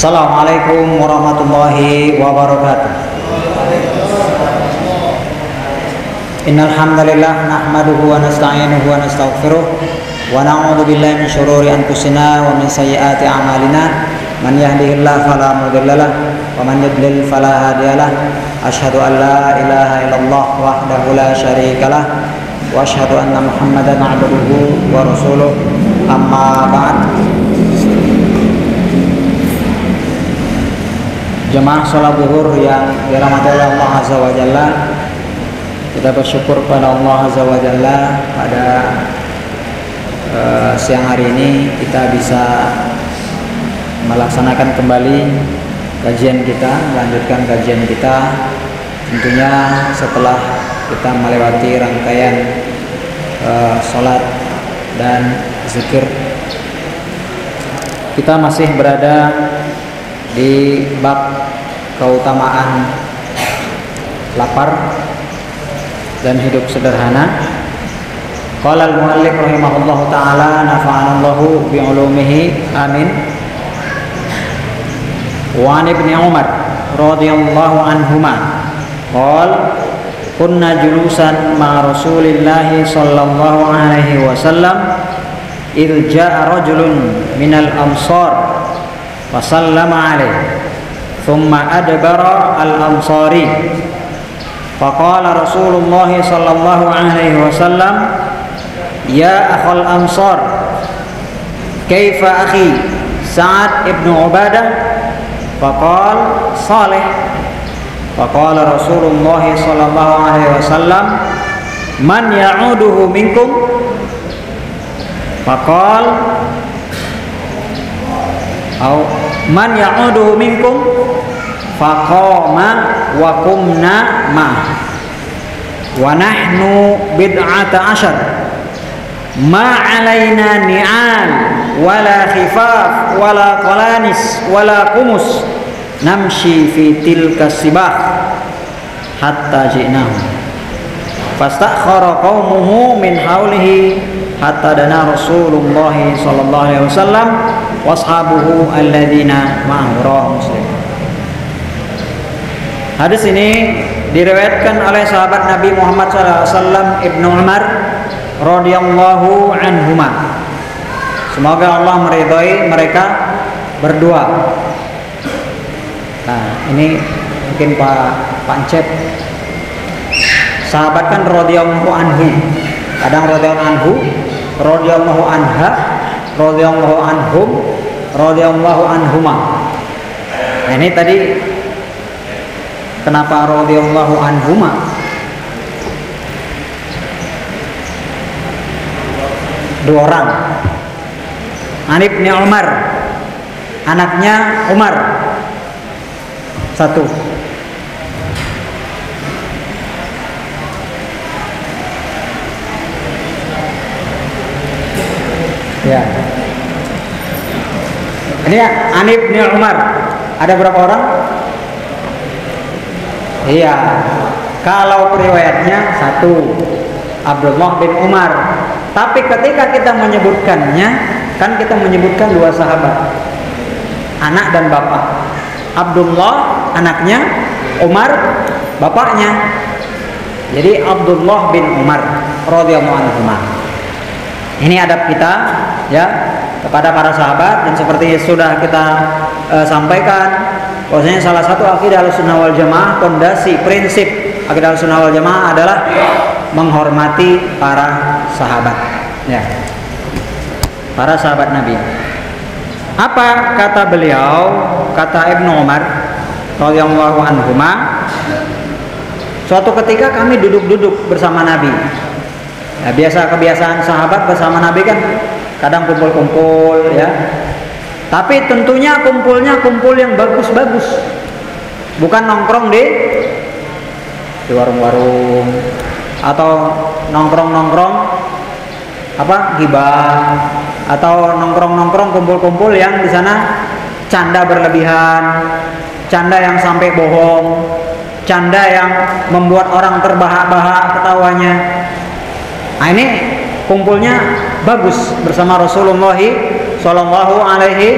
Assalamualaikum warahmatullahi wabarakatuh. Innal hamdalillah nahmaduhu wa nasta'inuhu wa nastaghfiruh wa na'udzu billahi min shururi anfusina wa min sayyiati a'malina. Man yahdihillahu fala mudhillalah wa man yudlil fala hadiyalah. Asyhadu an la ilaha illallah wahdahu la syarikalah wa asyhadu anna Muhammadan 'abduhu wa rasuluh. Amma ba'd. Jemaah sholat zuhur yang dirahmati oleh Allah Azza wa Jalla, kita bersyukur kepada Allah Azza wa Jalla pada siang hari ini kita bisa melaksanakan kembali kajian kita, melanjutkan kajian kita, tentunya setelah kita melewati rangkaian sholat dan zikir. Kita masih berada di bab keutamaan lapar dan hidup sederhana. Qala al-muallif rahimahullahu taala nafa'anallahu bi'ulumihi amin. Wa an ibni Umar radhiyallahu anhuma qala kunna julusan ma Rasulillahi sallallahu alaihi wasallam idh ja'a rajulun minal ansar fasallama alaihi thumma adbara al-ansari faqala Rasulullah sallallahu alaihi wasallam ya akhal ansar kaifa akhi Sa'ad ibn Ubadah faqala salih faqala Rasulullah sallallahu alaihi wasallam man ya'uduhu minkum faqala man ya'uduhu minkum faqama wa qumna ma wa nahnu bid'ata asyar ma alaina ni'al wala khifaf wala qalanis wala qumus namshi fi tilka sibah hatta ji'nahu fastakhara qaumuhu min haulihi hatta dana Rasulullah sallallahu alaihi wasallam washabuhu alladzina ma'ahu, rawahu Muslim. Hadis ini diriwayatkan oleh sahabat Nabi Muhammad SAW Ibnu Umar radhiyallahu anhuma. Semoga Allah meridhai mereka berdua. Nah, ini mungkin Pak Encep. Sahabat kan radhiyallahu anhu. Kadang radhiyallahu anhu, radhiyallahu anha, radhiyallahu anhum, radhiyallahu anhuma. Nah, ini tadi kenapa radhiyallahu anhuma? Dua orang. An ibni Umar, anaknya Umar. Satu. Ya. Ini An ibni Umar. Ada berapa orang? Iya. Kalau riwayatnya satu, Abdullah bin Umar. Tapi ketika kita menyebutkannya, kan kita menyebutkan dua sahabat, anak dan bapak. Abdullah anaknya, Umar bapaknya. Jadi Abdullah bin Umar radhiyallahu anhu. Ini adab kita ya kepada para sahabat, dan seperti sudah kita sampaikan, bahwasanya salah satu akidah Ahlussunnah wal Jamaah, pondasi prinsip akidah Ahlussunnah wal Jamaah adalah menghormati para sahabat ya. Para sahabat Nabi. Apa kata beliau? Kata Ibnu Umar radhiyallahu anhuma, suatu ketika kami duduk-duduk bersama Nabi. Ya, biasa kebiasaan sahabat bersama Nabi kan kadang kumpul-kumpul ya. Tapi tentunya kumpulnya kumpul yang bagus-bagus. Bukan nongkrong di warung-warung atau nongkrong-nongkrong gibah, atau nongkrong-nongkrong kumpul-kumpul yang di sana canda berlebihan, canda yang sampai bohong, canda yang membuat orang terbahak-bahak ketawanya. Nah, ini kumpulnya bagus bersama Rasulullah Shallallahu Alaihi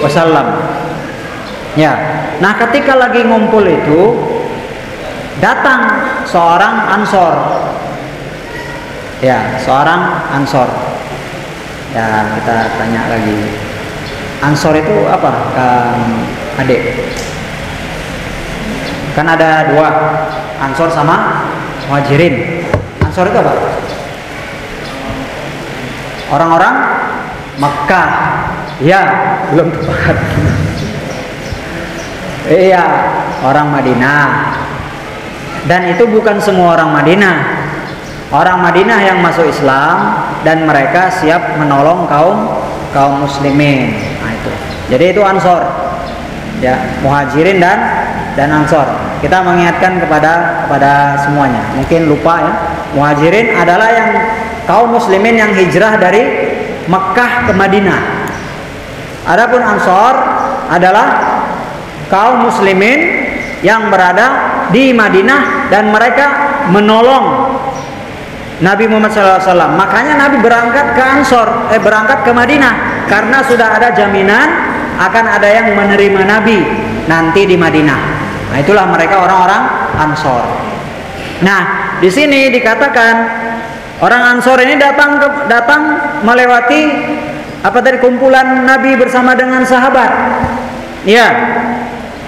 Wasallam. Ya. Nah, ketika lagi ngumpul itu datang seorang Ansor. Ya, seorang Ansor. Ya, kita tanya lagi. Ansor itu apa, Kang Adik? Kan ada dua, Ansor sama Muhajirin. Ansor itu apa? Orang-orang Makkah. Ya, belum tepat. Iya, orang Madinah. Dan itu bukan semua orang Madinah. Orang Madinah yang masuk Islam dan mereka siap menolong kaum muslimin. Nah, itu. Jadi itu Ansor. Ya, Muhajirin dan Ansor. Kita mengingatkan kepada semuanya. Mungkin lupa ya. Muhajirin adalah yang kaum muslimin yang hijrah dari Mekah ke Madinah. Adapun Ansor adalah kaum muslimin yang berada di Madinah dan mereka menolong Nabi Muhammad SAW. Makanya Nabi berangkat ke berangkat ke Madinah karena sudah ada jaminan akan ada yang menerima Nabi nanti di Madinah. Nah, itulah mereka orang-orang Ansor. Nah, di sini dikatakan orang Ansor ini datang melewati apa tadi, kumpulan Nabi bersama dengan sahabat. Ya.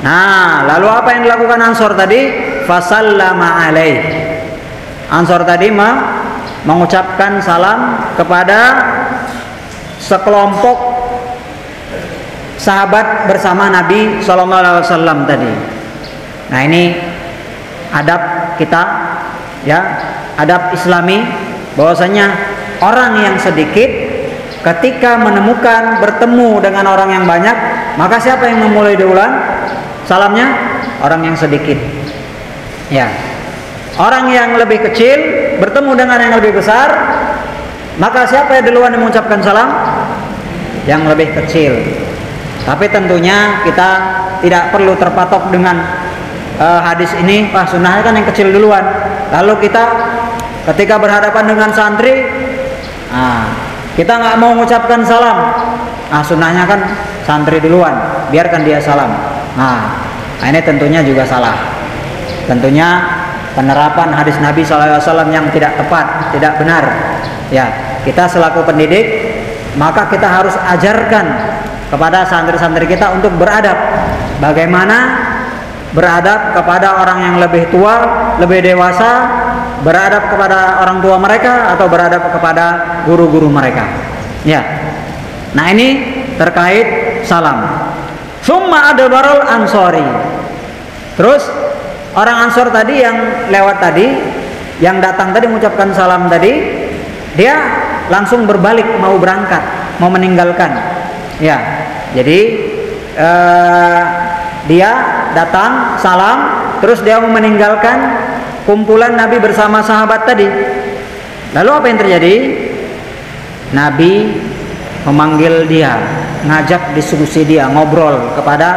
Nah, lalu apa yang dilakukan Ansor tadi? Fasallama alaih. Ansor tadi mengucapkan salam kepada sekelompok sahabat bersama Nabi SAW tadi. Nah, ini adab kita, ya, adab Islami, bahwasanya orang yang sedikit ketika menemukan bertemu dengan orang yang banyak, maka siapa yang memulai duluan salamnya? Orang yang sedikit. Ya. Orang yang lebih kecil bertemu dengan yang lebih besar, maka siapa yang duluan yang mengucapkan salam? Yang lebih kecil. Tapi tentunya kita tidak perlu terpatok dengan hadis ini. Wah, sunnahnya kan yang kecil duluan. Lalu kita ketika berhadapan dengan santri, kita nggak mau mengucapkan salam. Sunnahnya kan santri duluan, biarkan dia salam. Nah, ini tentunya juga salah. Tentunya penerapan hadis Nabi SAW yang tidak tepat, tidak benar. Ya, kita selaku pendidik, maka kita harus ajarkan kepada santri-santri kita untuk beradab. Bagaimana beradab kepada orang yang lebih tua, lebih dewasa, beradab kepada orang tua mereka, atau beradab kepada guru-guru mereka. Ya. Nah, ini terkait salam. Summa adbarul ansori. Terus orang Ansor tadi yang lewat tadi, yang datang tadi mengucapkan salam tadi, dia langsung berbalik mau berangkat, mau meninggalkan. Ya. Jadi dia datang salam, terus dia mau meninggalkan kumpulan Nabi bersama sahabat tadi. Lalu apa yang terjadi? Nabi memanggil dia, ngajak diskusi dia, ngobrol kepada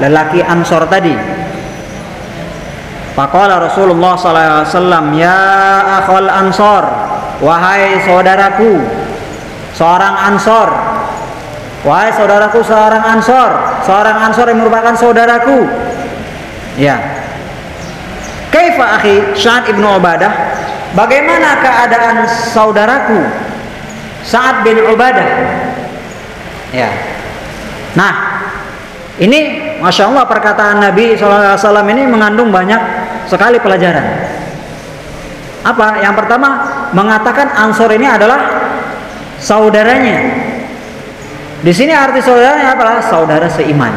lelaki Ansor tadi. Faqala Rasulullah SAW, ya akhul Ansor, wahai saudaraku seorang Ansor, wahai saudaraku seorang Ansor yang merupakan saudaraku. Ya. Kaifa akhi Sa'ad ibnu Ubadah, bagaimana keadaan saudaraku Sa'ad bin Ubadah? Ya. Nah, ini Masya Allah perkataan Nabi SAW ini mengandung banyak sekali pelajaran. Apa? Yang pertama, mengatakan Ansor ini adalah saudaranya. Di sini arti saudaranya adalah saudara seiman.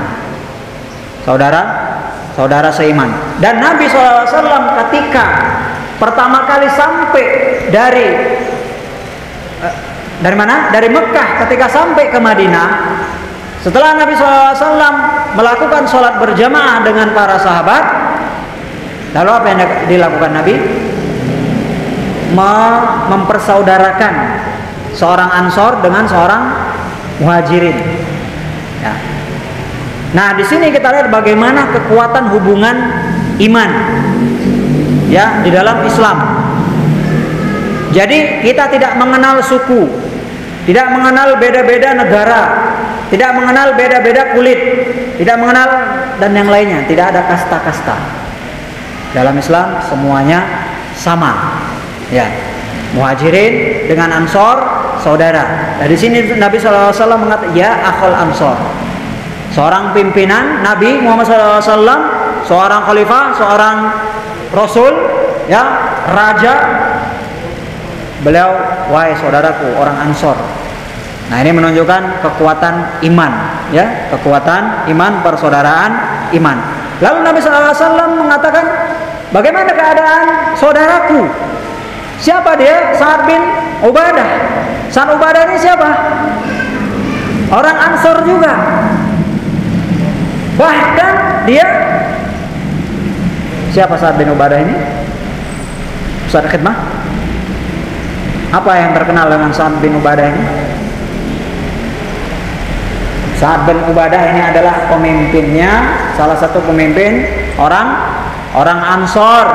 Saudara seiman. Dan Nabi SAW ketika pertama kali sampai dari mana? Dari Mekah, ketika sampai ke Madinah, setelah Nabi SAW melakukan sholat berjamaah dengan para sahabat, lalu apa yang dilakukan Nabi? Mempersaudarakan seorang Ansor dengan seorang Muhajirin. Ya. Nah, di sini kita lihat bagaimana kekuatan hubungan iman, ya, di dalam Islam. Jadi kita tidak mengenal suku, tidak mengenal beda-beda negara, tidak mengenal beda-beda kulit, tidak mengenal dan yang lainnya, tidak ada kasta-kasta. Dalam Islam semuanya sama. Ya. Muhajirin dengan Ansor saudara. Dari sini Nabi SAW mengatakan ya akhul Ansor. Seorang pimpinan Nabi Muhammad SAW, seorang khalifah, seorang rasul, ya, raja. Beliau, wahai saudaraku orang Ansor. Nah, ini menunjukkan kekuatan iman, ya, kekuatan iman, persaudaraan iman. Lalu Nabi SAW mengatakan, bagaimana keadaan saudaraku? Siapa dia? Sa'ad bin Ubadah. Sa'ad Ubadah ini siapa? Orang Ansor juga. Bahkan dia, siapa Sa'ad bin Ubadah ini? Ustaz khidmah. Apa yang terkenal dengan Sa'ad bin Ubadah ini? Sa'ad bin Ubadah ini adalah pemimpinnya, salah satu pemimpin orang Ansor.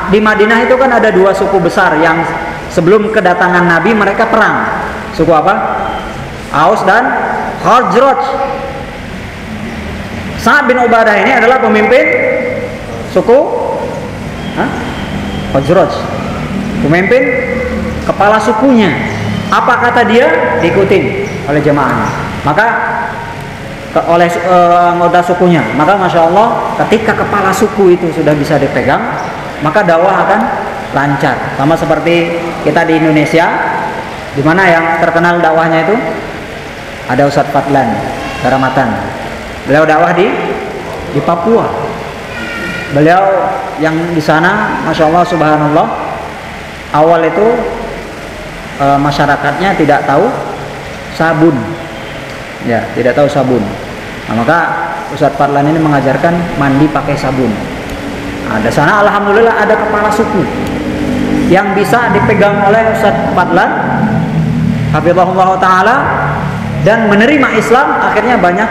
Di Madinah itu kan ada dua suku besar yang sebelum kedatangan Nabi mereka perang. Suku apa? Aus dan Khazraj. Sa'ad bin Ubadah ini adalah pemimpin suku Khazraj. Pemimpin kepala sukunya. Apa kata dia? Diikutin oleh jemaahnya. Maka oleh anggota sukunya. Maka Masya Allah, ketika kepala suku itu sudah bisa dipegang, maka dakwah akan lancar. Sama seperti kita di Indonesia, di mana yang terkenal dakwahnya itu ada Ustadz Fadlan Karamatan. Beliau dakwah di Papua. Beliau yang di sana, Masya Allah, Subhanallah, awal itu masyarakatnya tidak tahu sabun, ya, tidak tahu sabun. Nah, maka Ustadz Fadlan ini mengajarkan mandi pakai sabun. Nah, di sana alhamdulillah ada kepala suku yang bisa dipegang oleh Ustadz Fadlan, hafizahullah taala, dan menerima Islam. Akhirnya banyak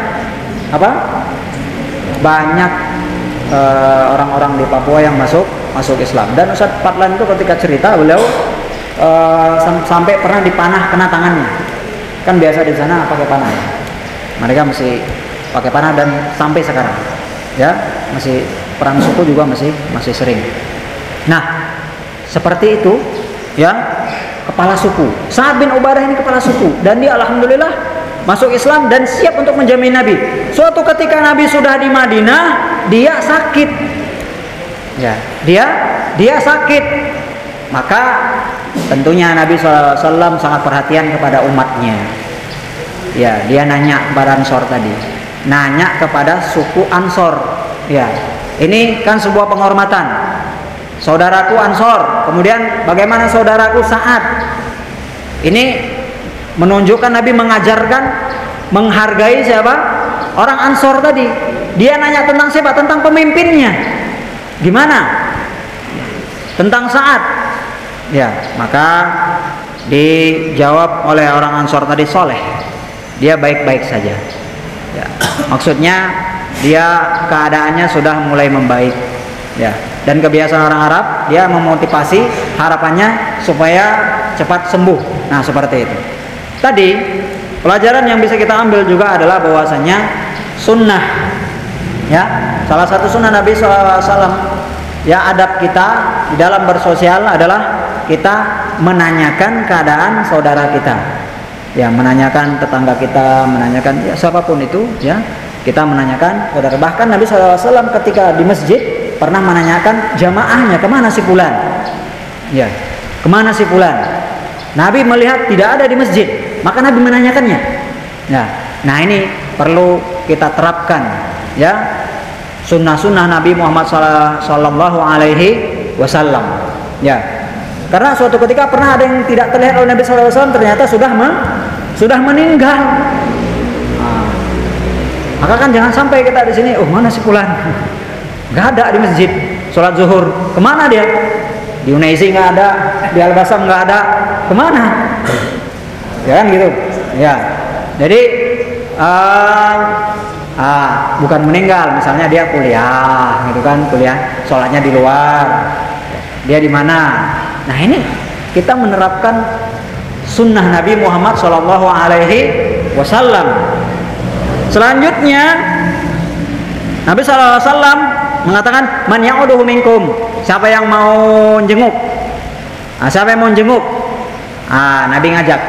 orang-orang di Papua yang masuk Islam. Dan Ustadz Fadlan itu ketika cerita, beliau sampai pernah dipanah kena tangannya. Kan biasa di sana pakai panah. Mereka masih pakai panah dan sampai sekarang, ya, masih perang suku juga masih sering. Nah, seperti itu, ya, kepala suku. Sa'ad bin Ubadah ini kepala suku, dan dia alhamdulillah masuk Islam dan siap untuk menjamin Nabi. Suatu ketika Nabi sudah di Madinah, dia sakit. Ya, dia sakit. Maka tentunya Nabi SAW sangat perhatian kepada umatnya. Ya, dia nanya kepada Ansor tadi, nanya kepada suku Ansor. Ya, ini kan sebuah penghormatan. Saudaraku Ansor, kemudian bagaimana saudaraku Sa'ad? Ini menunjukkan Nabi mengajarkan menghargai siapa? Orang Ansor tadi. Dia nanya tentang siapa? Tentang pemimpinnya. Gimana? Tentang Sa'ad. Ya, maka dijawab oleh orang Ansor tadi, soleh. Dia baik-baik saja. Ya, maksudnya dia keadaannya sudah mulai membaik. Ya, dan kebiasaan orang Arab, dia memotivasi harapannya supaya cepat sembuh. Nah, seperti itu. Tadi pelajaran yang bisa kita ambil juga adalah bahwasanya sunnah, ya, salah satu sunnah Nabi SAW, ya, adab kita di dalam bersosial adalah kita menanyakan keadaan saudara kita, ya, menanyakan tetangga kita, menanyakan, ya, siapapun itu, ya, kita menanyakan saudara. Bahkan Nabi SAW ketika di masjid pernah menanyakan jamaahnya, kemana si fulan, ya, kemana si fulan. Nabi melihat tidak ada di masjid, maka Nabi menanyakannya. Ya, nah ini perlu kita terapkan, ya, sunnah-sunnah Nabi Muhammad Sallallahu Alaihi Wasallam. Ya, karena suatu ketika pernah ada yang tidak terlihat oleh Nabi Sallallahu Alaihi Wasallam, ternyata sudah meninggal. Nah, maka kan jangan sampai kita di sini, oh mana si fulan, nggak ada di masjid sholat zuhur, kemana dia? Di Unaisi nggak ada, di Al-Basam nggak ada, kemana? Ya kan gitu. Ya, jadi bukan meninggal, misalnya dia kuliah, gitu kan, kuliah, sholatnya di luar, dia di mana? Nah, ini kita menerapkan sunnah Nabi Muhammad Shallallahu Alaihi wasallam. Selanjutnya Nabi sallallahu alaihi wasallam mengatakan, man ya'uduhu minkum, siapa yang mau jenguk? Siapa yang mau jenguk? Nabi ngajak.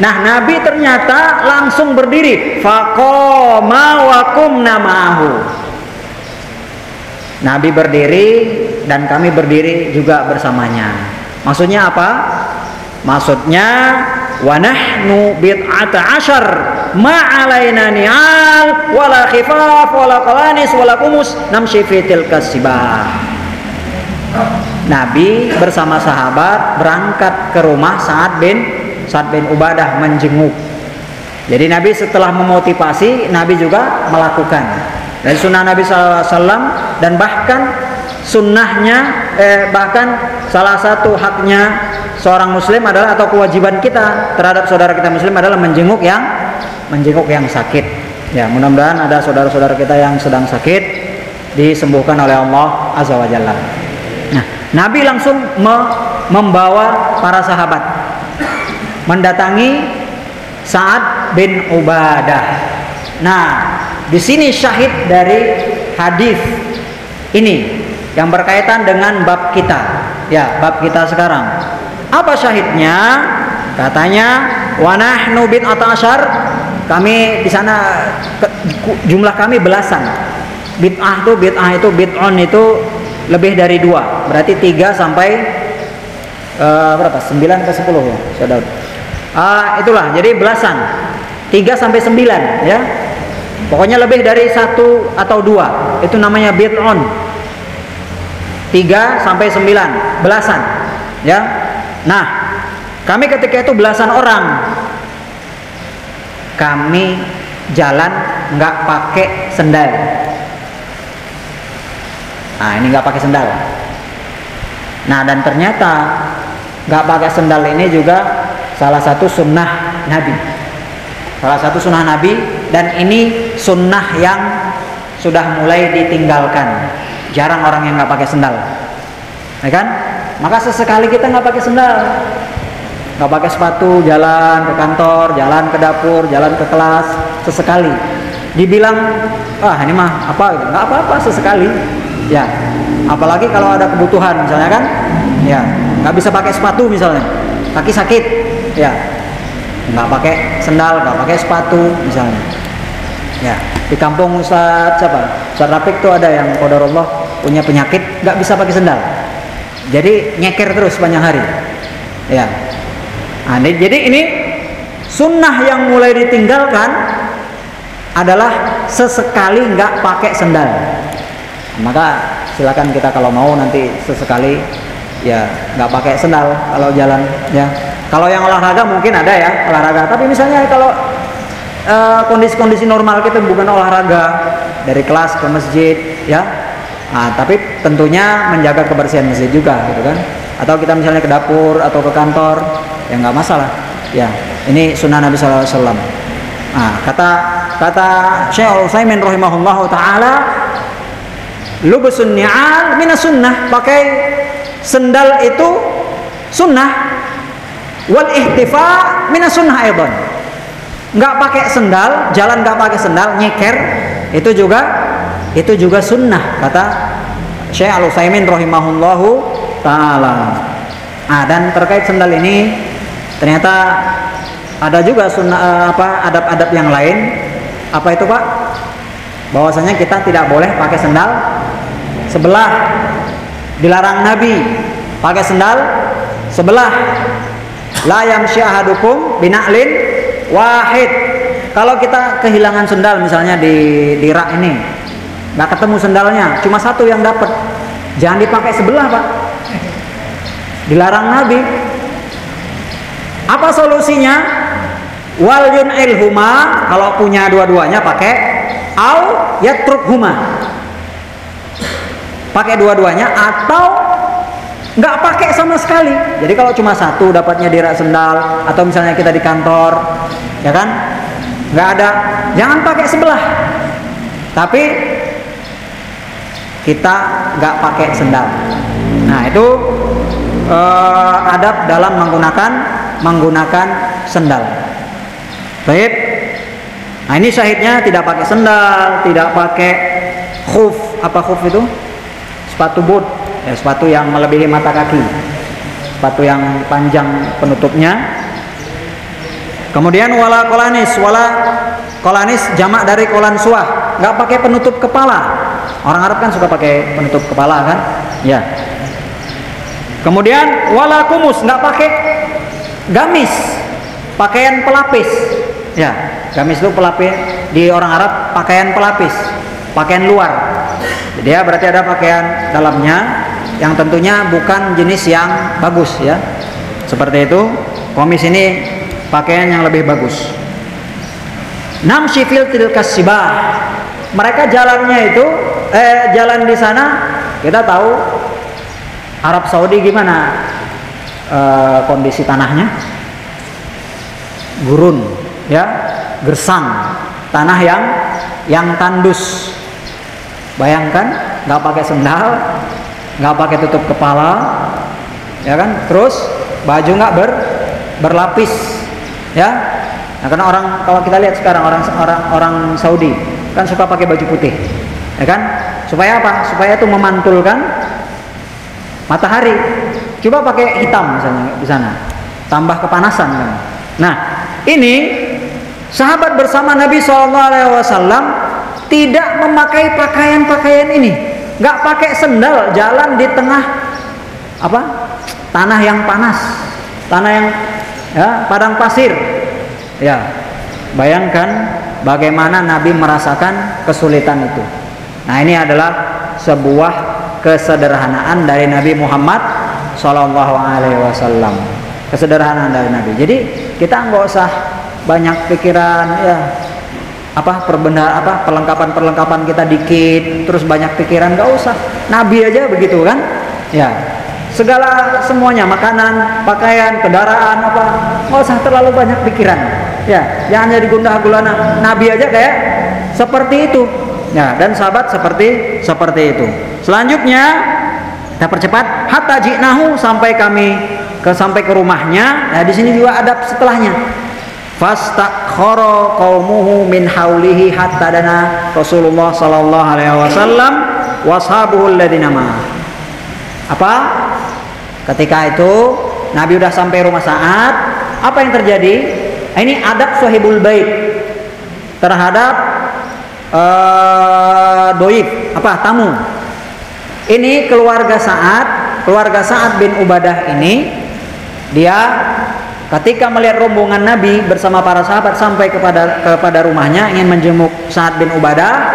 Nah, Nabi ternyata langsung berdiri. Faqama wa qumna ma'ahu. Nabi berdiri dan kami berdiri juga bersamanya. Maksudnya apa? Maksudnya wa nahnu bid'ata asyar ma alaina ni'al wala khifaf wala qalanis wala kumus namshi fi tilka sibah. Nabi bersama sahabat berangkat ke rumah Sa'ad bin Ubadah menjenguk. Jadi Nabi setelah memotivasi, Nabi juga melakukan. Dari sunnah Nabi SAW, dan bahkan sunnahnya, bahkan salah satu haknya seorang muslim adalah, atau kewajiban kita terhadap saudara kita muslim adalah menjenguk yang sakit. Ya, mudah-mudahan ada saudara-saudara kita yang sedang sakit disembuhkan oleh Allah Azza wa Jalla. Nah, Nabi langsung membawa para sahabat mendatangi Sa'ad bin Ubadah. Nah, di sini syahid dari hadis ini yang berkaitan dengan bab kita. Ya, bab kita sekarang. Apa syahidnya? Katanya wa nahnu bid'ata asyar. Kami di sana jumlah kami belasan. Bid'ah itu bid'un itu lebih dari 2. Berarti 3 sampai berapa? 9 ke 10 ya, Saudara. Itulah, jadi belasan. 3 sampai 9 ya. Pokoknya lebih dari 1 atau 2. Itu namanya bid'un. 3 sampai 9, belasan. Ya. Nah, kami ketika itu belasan orang. Kami jalan nggak pakai sendal. Ini nggak pakai sendal. Nah, dan ternyata nggak pakai sendal ini juga salah satu sunnah Nabi. Salah satu sunnah Nabi, dan ini sunnah yang sudah mulai ditinggalkan. Jarang orang yang nggak pakai sendal, ya kan? Maka sesekali kita nggak pakai sendal, nggak pakai sepatu, jalan ke kantor, jalan ke dapur, jalan ke kelas, sesekali. Dibilang, ini mah apa? Nggak apa-apa, sesekali. Ya, apalagi kalau ada kebutuhan misalnya kan, ya nggak bisa pakai sepatu misalnya, kaki sakit, ya nggak pakai sendal, nggak pakai sepatu misalnya. Ya, di kampung Ustaz Rafiq tuh ada yang qadarullah punya penyakit nggak bisa pakai sendal, jadi nyeker terus sepanjang hari. Ya, jadi ini sunnah yang mulai ditinggalkan adalah sesekali nggak pakai sendal. Maka silakan kita kalau mau nanti sesekali ya nggak pakai sendal kalau jalan ya. Kalau yang olahraga mungkin ada ya olahraga, tapi misalnya kalau kondisi-kondisi normal kita bukan olahraga, dari kelas ke masjid ya, tapi tentunya menjaga kebersihan masjid juga gitu kan. Atau kita misalnya ke dapur atau ke kantor ya nggak masalah ya. Ini sunnah Nabi SAW. Kata Syekh Al-Utsaimin rahimahullahu taala, lubsun ni'al minas sunnah, pakai sendal itu sunnah. Wal ihtifa minas sunnah aidan. Nggak pakai sendal, jalan nggak pakai sendal, nyeker, itu juga sunnah, kata Syekh Al-Utsaimin rahimahullahu taala. Dan terkait sendal ini ternyata ada juga sunnah adab-adab yang lain. Apa itu, Pak? Bahwasanya kita tidak boleh pakai sendal sebelah. Dilarang Nabi pakai sendal sebelah. La yamshi ahadukum bina'lin wahid. Kalau kita kehilangan sendal misalnya di rak ini, nggak ketemu sendalnya, cuma satu yang dapat, jangan dipakai sebelah, Pak. Dilarang Nabi. Apa solusinya? Wal yun'ilhuma, kalau punya dua-duanya pakai, au yatrukhuma, pakai dua-duanya, atau nggak pakai sama sekali. Jadi kalau cuma satu dapatnya di rak sendal, atau misalnya kita di kantor, ya kan, nggak ada, jangan pakai sebelah, tapi kita nggak pakai sendal. Nah, itu adab dalam menggunakan sendal. Baik. Nah, ini syahidnya tidak pakai sendal, tidak pakai khuf. Apa khuf itu? Sepatu boot, ya, sepatu yang melebihi mata kaki, sepatu yang panjang penutupnya. Kemudian wala kolanis jamak dari kolansuah, nggak pakai penutup kepala. Orang Arab kan suka pakai penutup kepala kan, ya. Kemudian wala kumus, nggak pakai gamis, pakaian pelapis, ya. Gamis itu pelapis di orang Arab, pakaian pelapis, pakaian luar. Jadi ya berarti ada pakaian dalamnya yang tentunya bukan jenis yang bagus, ya. Seperti itu. Komis ini pakaian yang lebih bagus. Namshi fil tilkas sibah. Mereka jalannya itu jalan di sana, kita tahu Arab Saudi gimana kondisi tanahnya? Gurun, ya, gersang, tanah yang tandus. Bayangkan, nggak pakai sendal, nggak pakai tutup kepala, ya kan? Terus baju nggak berlapis, ya. Nah, karena kalau kita lihat sekarang orang Saudi kan suka pakai baju putih, ya kan? Supaya apa? Supaya itu memantulkan matahari. Coba pakai hitam misalnya di sana, tambah kepanasan kan. Nah, ini sahabat bersama Nabi SAW tidak memakai pakaian-pakaian ini, nggak pakai sendal, jalan di tengah tanah yang panas, tanah yang padang pasir. Ya, bayangkan bagaimana Nabi merasakan kesulitan itu. Nah, ini adalah sebuah kesederhanaan dari Nabi Muhammad SAW. Kesederhanaan dari Nabi. Jadi kita nggak usah banyak pikiran, ya, perlengkapan kita dikit, terus banyak pikiran, nggak usah. Nabi aja begitu kan, ya. Segala semuanya, makanan, pakaian, kendaraan, nggak usah terlalu banyak pikiran, ya. Jangan jadi gundah gulana. Nabi aja kayak seperti itu, ya. Dan sahabat seperti itu. Selanjutnya kita percepat, hatta ji'nahu, sampai ke rumahnya. Nah, di sini juga adab setelahnya. Fastakhara qaumuhu min haulihi hatta dana Rasulullah sallallahu alaihi wasallam washabuhu alladziina ma. Ketika itu Nabi udah sampai rumah Sa'ad, apa yang terjadi? Ini adab sahibul bait terhadap doib, tamu. Ini keluarga Sa'ad bin Ubadah ini, dia ketika melihat rombongan Nabi bersama para sahabat sampai kepada rumahnya ingin menjenguk Sa'ad bin Ubadah,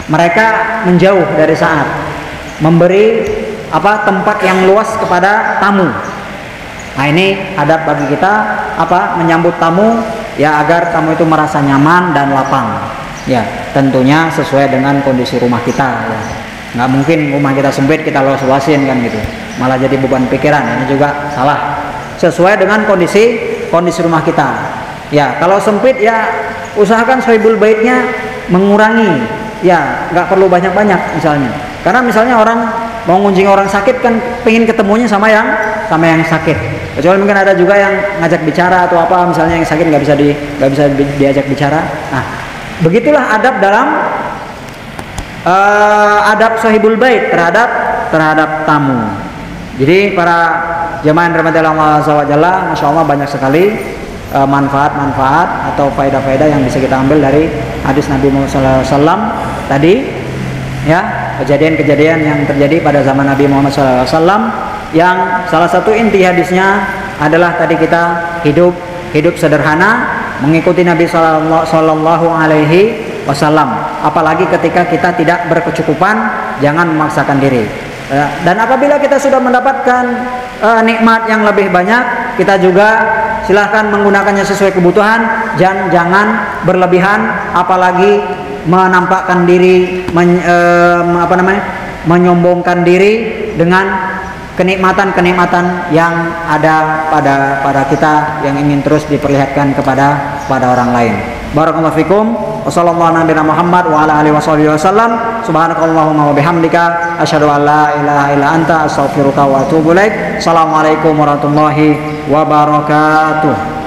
mereka menjauh dari Sa'ad, memberi tempat yang luas kepada tamu. Nah, ini adab bagi kita menyambut tamu, ya, agar tamu itu merasa nyaman dan lapang. Ya, tentunya sesuai dengan kondisi rumah kita, ya. Nggak mungkin rumah kita sempit kita luas-luasin kan gitu, malah jadi beban pikiran. Ini juga salah. Sesuai dengan kondisi rumah kita. Ya, kalau sempit, ya usahakan sahibul baitnya mengurangi. Ya, nggak perlu banyak-banyak misalnya. Karena misalnya orang mau ngunjungi orang sakit kan pengen ketemunya sama yang sakit. Kecuali mungkin ada juga yang ngajak bicara atau misalnya yang sakit nggak bisa diajak bicara. Nah, begitulah adab dalam adab sahibul bait terhadap tamu. Jadi para jemaah yang dirahmati Allah SWT, masya Allah banyak sekali manfaat-manfaat atau faedah-faedah yang bisa kita ambil dari hadis Nabi Muhammad SAW tadi, ya, kejadian-kejadian yang terjadi pada zaman Nabi Muhammad SAW, yang salah satu inti hadisnya adalah tadi kita hidup sederhana, mengikuti Nabi Sallallahu Alaihi Wasallam. Apalagi ketika kita tidak berkecukupan, jangan memaksakan diri. Dan apabila kita sudah mendapatkan nikmat yang lebih banyak, kita juga silahkan menggunakannya sesuai kebutuhan. Jangan berlebihan, apalagi menampakkan diri, menyombongkan diri dengan kenikmatan-kenikmatan yang ada pada kita yang ingin terus diperlihatkan kepada orang lain. Barakallahu fikum. Wassallallahu nabiyana Muhammad wa ala alihi wasallam. Subhanakallahumma wa bihamdika asyhadu an la ilaha illa anta astaghfiruka wa atubu ilaik. Assalamualaikum warahmatullahi wabarakatuh.